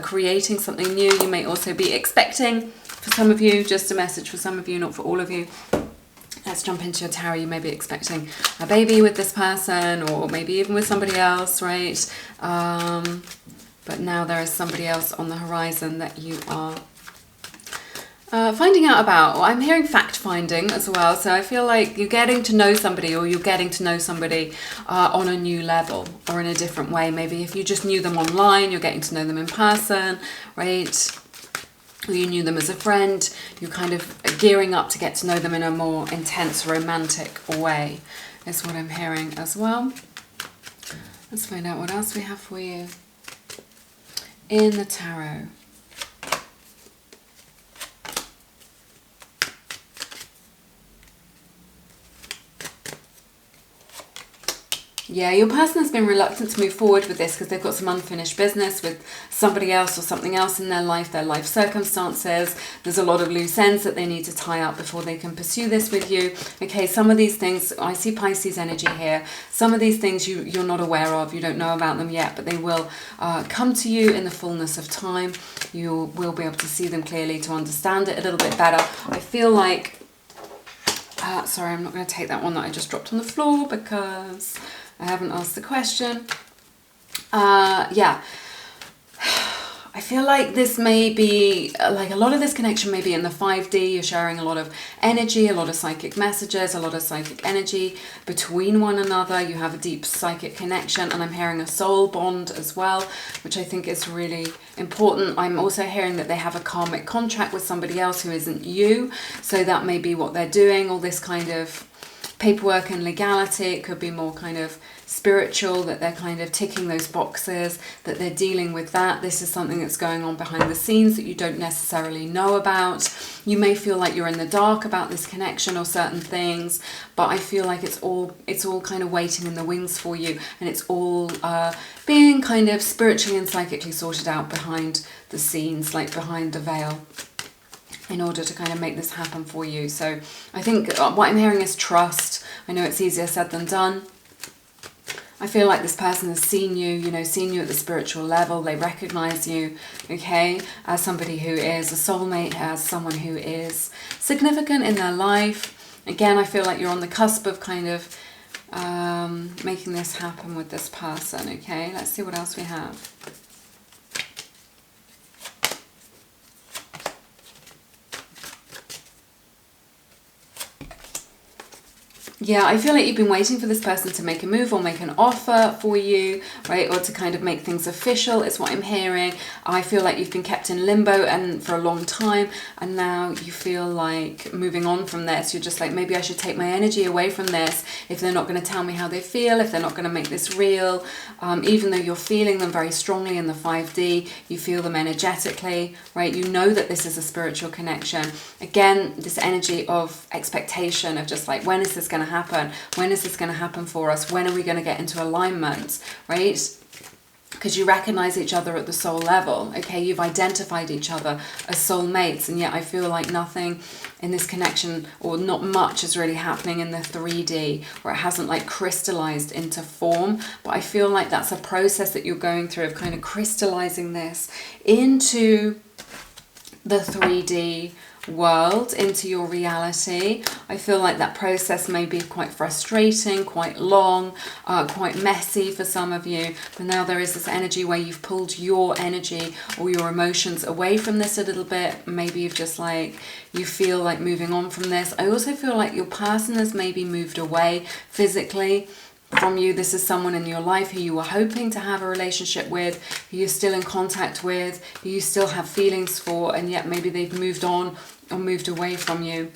creating something new. You may also be expecting, for some of you, just a message for some of you, not for all of you. Let's jump into your tarot. You may be expecting a baby with this person, or maybe even with somebody else, right? But now there is somebody else on the horizon that you are finding out about. Well, I'm hearing fact-finding as well. So I feel like you're getting to know somebody, or you're getting to know somebody on a new level or in a different way. Maybe if you just knew them online, you're getting to know them in person, right? Or you knew them as a friend. You're kind of gearing up to get to know them in a more intense, romantic way, is what I'm hearing as well. Let's find out what else we have for you in the tarot. Yeah, your person has been reluctant to move forward with this because they've got some unfinished business with somebody else or something else in their life circumstances. There's a lot of loose ends that they need to tie up before they can pursue this with you. Okay, some of these things, I see Pisces energy here. Some of these things you're not aware of, you don't know about them yet, but they will come to you in the fullness of time. You will be able to see them clearly, to understand it a little bit better. I feel like, sorry, I'm not going to take that one that I just dropped on the floor because I haven't asked the question. Yeah, I feel like this may be, like a lot of this connection may be in the 5D. You're sharing a lot of energy, a lot of psychic messages, a lot of psychic energy between one another. You have a deep psychic connection, and I'm hearing a soul bond as well, which I think is really important. I'm also hearing that they have a karmic contract with somebody else who isn't you. So that may be what they're doing, all this kind of paperwork and legality. It could be more kind of spiritual, that they're kind of ticking those boxes, that they're dealing with that. This is something that's going on behind the scenes that you don't necessarily know about. You may feel like you're in the dark about this connection or certain things, but I feel like it's all kind of waiting in the wings for you, and it's all being kind of spiritually and psychically sorted out behind the scenes, like behind the veil, in order to kind of make this happen for you. So I think what I'm hearing is trust. I know it's easier said than done. I feel like this person has seen you, you know, seen you at the spiritual level. They recognize you, okay, as somebody who is a soulmate, as someone who is significant in their life. Again, I feel like you're on the cusp of kind of making this happen with this person, okay? Let's see what else we have. Yeah, I feel like you've been waiting for this person to make a move or make an offer for you, right? Or to kind of make things official is what I'm hearing. I feel like you've been kept in limbo and for a long time, and now you feel like moving on from this. You're just like, maybe I should take my energy away from this if they're not going to tell me how they feel, if they're not going to make this real. Even though you're feeling them very strongly in the 5D, you feel them energetically, right? You know that this is a spiritual connection. Again, this energy of expectation of just like, when is this going to happen? When is this going to happen for us? When are we going to get into alignment, right? Because you recognize each other at the soul level, okay? You've identified each other as soulmates, and yet I feel like nothing in this connection, or not much, is really happening in the 3D, or it hasn't like crystallized into form. But I feel like that's a process that you're going through of kind of crystallizing this into the 3D world, into your reality. I feel like that process may be quite frustrating, quite long, quite messy for some of you, but now there is this energy where you've pulled your energy or your emotions away from this a little bit. Maybe you've just like, you feel like moving on from this. I also feel like your person has maybe moved away physically from you. This is someone in your life who you were hoping to have a relationship with, who you're still in contact with, who you still have feelings for, and yet maybe they've moved on or moved away from you.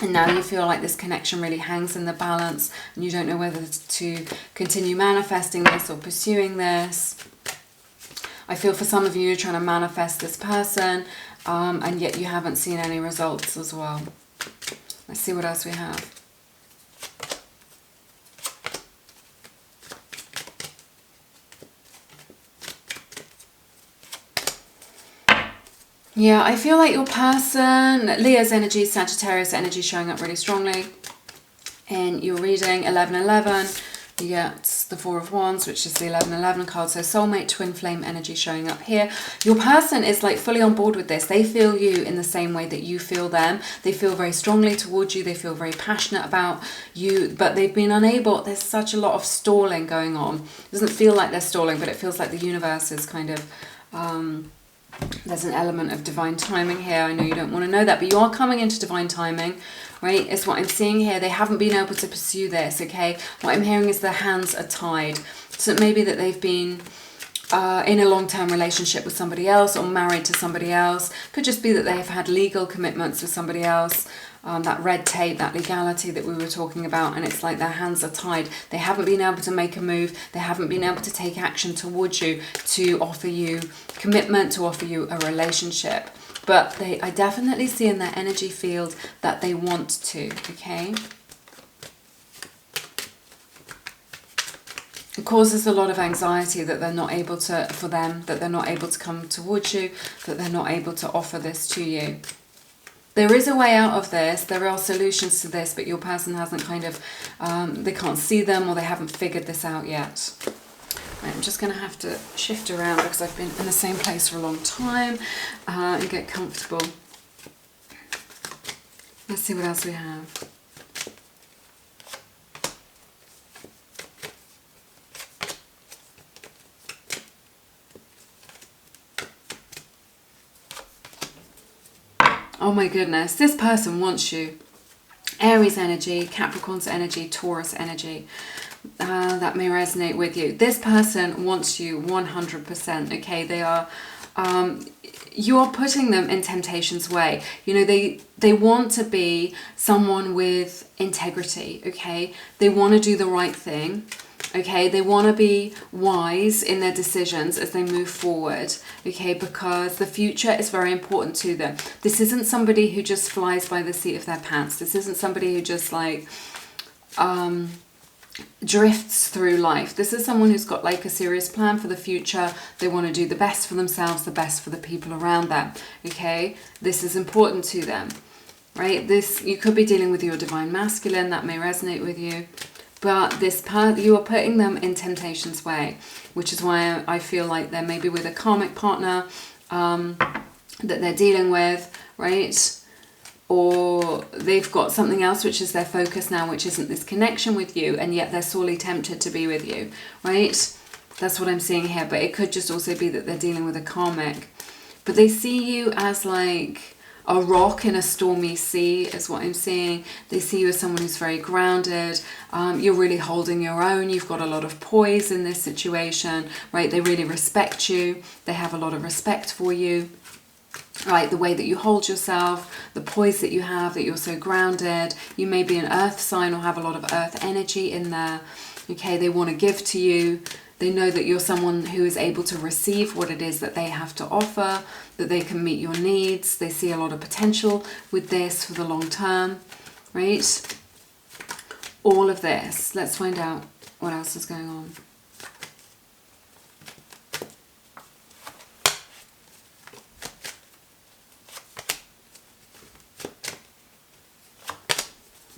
And now you feel like this connection really hangs in the balance, and you don't know whether to continue manifesting this or pursuing this. I feel for some of you, you're trying to manifest this person, and yet you haven't seen any results as well. Let's see what else we have. Yeah, I feel like your person, Leo's energy, Sagittarius energy showing up really strongly in your reading. 1111, you get the Four of Wands, which is the 1111 card. So soulmate, twin flame energy showing up here. Your person is like fully on board with this. They feel you in the same way that you feel them. They feel very strongly towards you. They feel very passionate about you, but they've been unable. There's such a lot of stalling going on. It doesn't feel like they're stalling, but it feels like the universe is kind of... there's an element of divine timing here. I know you don't want to know that, but you are coming into divine timing, right? It's what I'm seeing here. They haven't been able to pursue this, okay? What I'm hearing is their hands are tied. So it may be that they've been in a long-term relationship with somebody else or married to somebody else. Could just be that they've had legal commitments with somebody else. That red tape, that legality that we were talking about, and it's like their hands are tied. They haven't been able to make a move. They haven't been able to take action towards you, to offer you commitment, to offer you a relationship. But I definitely see in their energy field that they want to, okay? It causes a lot of anxiety that they're not able to, for them, that they're not able to come towards you, that they're not able to offer this to you. There is a way out of this. There are solutions to this, but your person hasn't kind of, they can't see them, or they haven't figured this out yet. Right, I'm just going to have to shift around because I've been in the same place for a long time, and get comfortable. Let's see what else we have. Oh my goodness, this person wants you. Aries energy, Capricorn's energy, Taurus energy. That may resonate with you. This person wants you 100%, okay? They are, you are putting them in temptation's way. You know, they want to be someone with integrity, okay? They want to do the right thing. Okay, they want to be wise in their decisions as they move forward, okay, because the future is very important to them. This isn't somebody who just flies by the seat of their pants. This isn't somebody who just like drifts through life. This is someone who's got like a serious plan for the future. They want to do the best for themselves, the best for the people around them, okay? This is important to them, right? This, you could be dealing with your divine masculine. That may resonate with you. but you are putting them in temptation's way, which is why I feel like they're maybe with a karmic partner that they're dealing with, right? Or they've got something else which is their focus now, which isn't this connection with you, and yet they're sorely tempted to be with you, right? That's what I'm seeing here. But it could just also be that they're dealing with a karmic. But they see you as like a rock in a stormy sea, is what I'm seeing. They see you as someone who's very grounded. You're really holding your own. You've got a lot of poise in this situation, right? They really respect you. They have a lot of respect for you. Right, the way that you hold yourself, the poise that you have, that you're so grounded. You may be an earth sign or have a lot of earth energy in there. Okay, they want to give to you. They know that you're someone who is able to receive what it is that they have to offer, that they can meet your needs. They see a lot of potential with this for the long term, right? All of this. Let's find out what else is going on.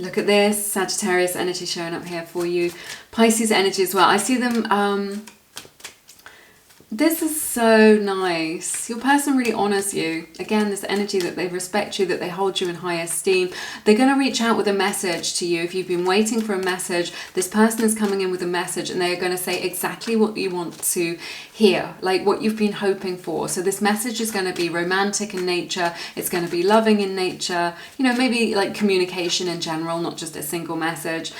Look at this, Sagittarius energy showing up here for you. Pisces energy as well. I see them, this is so nice. Your person really honors you. Again, this energy that they respect you, that they hold you in high esteem. They're going to reach out with a message to you. If you've been waiting for a message, this person is coming in with a message and they're going to say exactly what you want to hear, like what you've been hoping for. So this message is going to be romantic in nature. It's going to be loving in nature. You know, maybe like communication in general, not just a single message,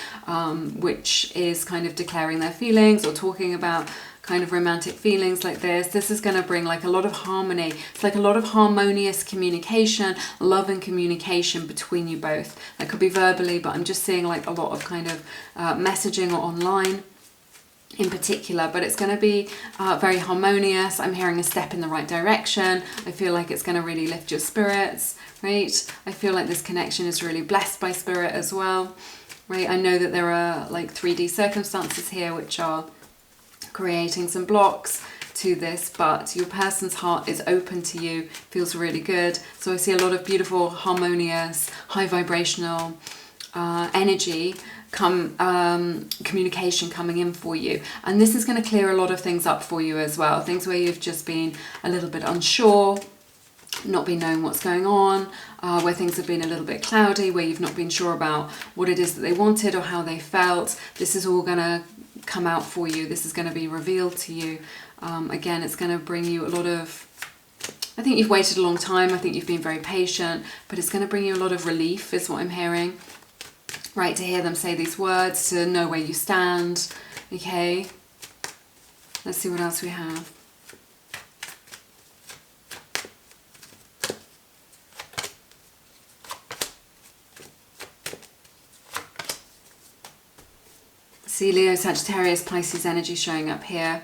which is kind of declaring their feelings or talking about kind of romantic feelings like this. This is going to bring like a lot of harmony. It's like a lot of harmonious communication, love and communication between you both. That could be verbally, but I'm just seeing like a lot of kind of messaging or online in particular, but it's going to be very harmonious. I'm hearing a step in the right direction. I feel like it's going to really lift your spirits, right? I feel like this connection is really blessed by spirit as well, right? I know that there are like 3D circumstances here which are creating some blocks to this, but your person's heart is open to you, feels really good. So I see a lot of beautiful, harmonious, high vibrational energy communication coming in for you, and this is going to clear a lot of things up for you as well. Things where you've just been a little bit unsure, not been knowing what's going on, where things have been a little bit cloudy, where you've not been sure about what it is that they wanted or how they felt. This is all going to come out for you. This is going to be revealed to you. Again, it's going to bring you a lot of, I think you've waited a long time. I think you've been very patient, but it's going to bring you a lot of relief is what I'm hearing. Right, to hear them say these words, to know where you stand. Okay, let's see what else we have. See Leo, Sagittarius, Pisces energy showing up here.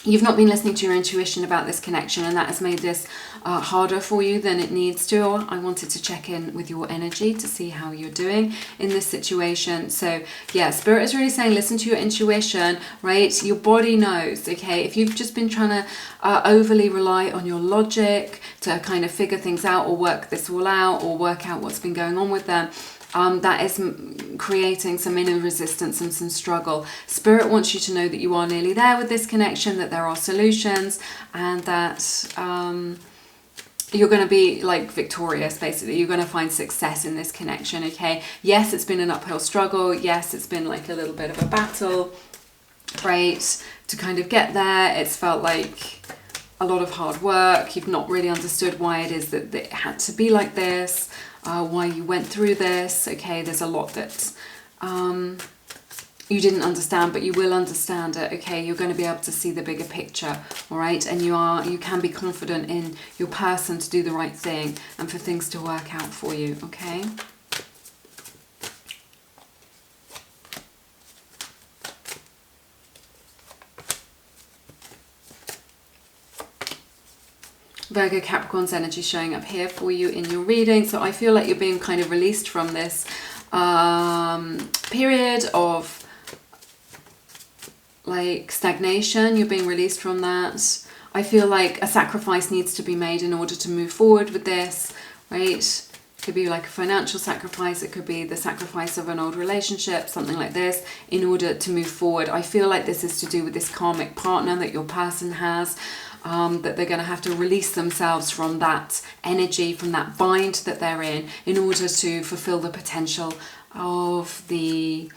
You've not been listening to your intuition about this connection, and that has made this harder for you than it needs to. I wanted to check in with your energy to see how you're doing in this situation. So yeah, Spirit is really saying listen to your intuition, right? Your body knows, okay? If you've just been trying to overly rely on your logic to kind of figure things out or work this all out or work out what's been going on with them, that is creating some inner resistance and some struggle. Spirit wants you to know that you are nearly there with this connection, that there are solutions, and that you're going to be like victorious, basically. You're going to find success in this connection, okay? Yes, it's been an uphill struggle. Yes, it's been like a little bit of a battle, right? To kind of get there. It's felt like a lot of hard work. You've not really understood why it is that it had to be like this. Why you went through this. Okay, there's a lot that you didn't understand, but you will understand it. Okay, you're going to be able to see the bigger picture, all right? And you can be confident in your person to do the right thing and for things to work out for you. Okay. Virgo, Capricorn's energy showing up here for you in your reading. So I feel like you're being kind of released from this period of like stagnation. You're being released from that. I feel like a sacrifice needs to be made in order to move forward with this, right? Could be like a financial sacrifice. It could be the sacrifice of an old relationship, something like this, in order to move forward. I feel like this is to do with this karmic partner that your person has, that they're going to have to release themselves from that energy, from that bind that they're in order to fulfill the potential of the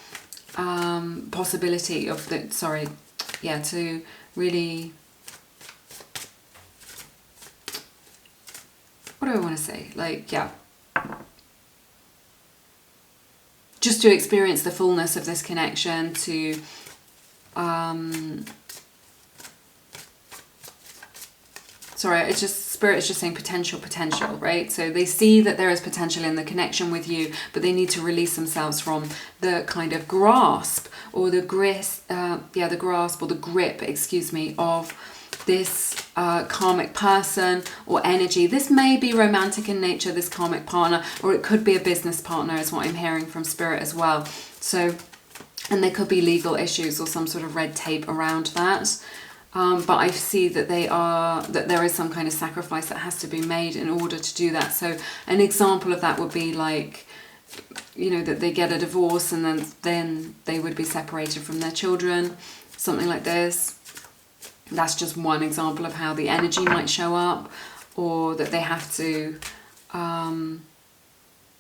possibility of the, to really, what do I want to say? Like, yeah. Just to experience the fullness of this connection, to it's just, Spirit is just saying potential, right? So they see that there is potential in the connection with you, but they need to release themselves from the kind of grasp or the grip, excuse me, of this karmic person or energy. This may be romantic in nature, this karmic partner, or it could be a business partner, is what I'm hearing from Spirit as well. So, and there could be legal issues or some sort of red tape around that. But I see that there is some kind of sacrifice that has to be made in order to do that. So an example of that would be like, you know, that they get a divorce and then they would be separated from their children, something like this. That's just one example of how the energy might show up, or that they have to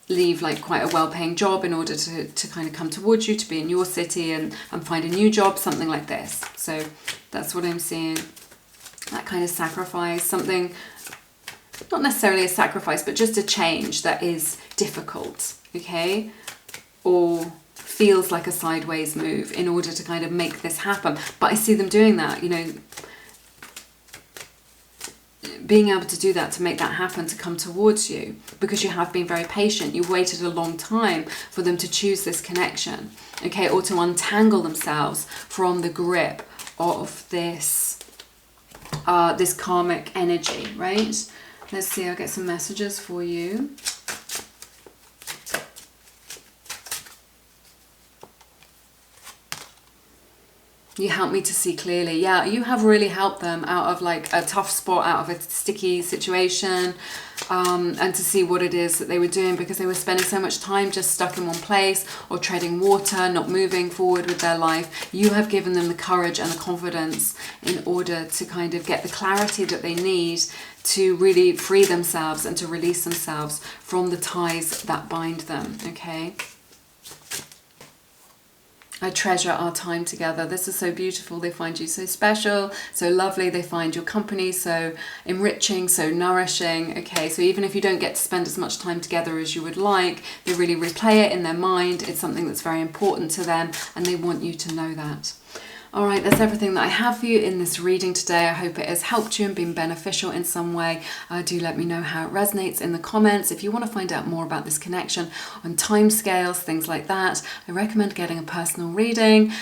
leave like quite a well-paying job in order to kind of come towards you, to be in your city and find a new job, something like this. So that's what I'm seeing, that kind of sacrifice, something, not necessarily a sacrifice, but just a change that is difficult, okay, or feels like a sideways move in order to kind of make this happen. But I see them doing that, you know, being able to do that, to make that happen, to come towards you, because you have been very patient. You've waited a long time for them to choose this connection, okay, or to untangle themselves from the grip of this this karmic energy, right? Let's see, I'll get some messages for you. You help me to see clearly. Yeah, you have really helped them out of like a tough spot, out of a sticky situation, and to see what it is that they were doing, because they were spending so much time just stuck in one place or treading water, not moving forward with their life. You have given them the courage and the confidence in order to kind of get the clarity that they need to really free themselves and to release themselves from the ties that bind them, okay? I treasure our time together. This is so beautiful. They find you so special, so lovely. They find your company so enriching, so nourishing. Okay, so even if you don't get to spend as much time together as you would like, they really replay it in their mind. It's something that's very important to them, and they want you to know that. All right, that's everything that I have for you in this reading today. I hope it has helped you and been beneficial in some way. Do let me know how it resonates in the comments. If you want to find out more about this connection on timescales, things like that, I recommend getting a personal reading.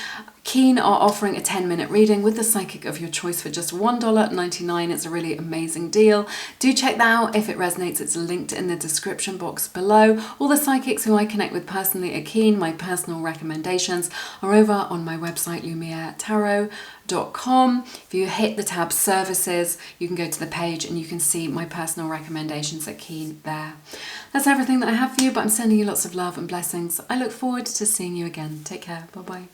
Keen are offering a 10-minute reading with the psychic of your choice for just $1.99. It's a really amazing deal. Do check that out if it resonates. It's linked in the description box below. All the psychics who I connect with personally are Keen. My personal recommendations are over on my website, lumieretarot.com. If you hit the tab services, you can go to the page and you can see my personal recommendations at Keen there. That's everything that I have for you, but I'm sending you lots of love and blessings. I look forward to seeing you again. Take care. Bye-bye.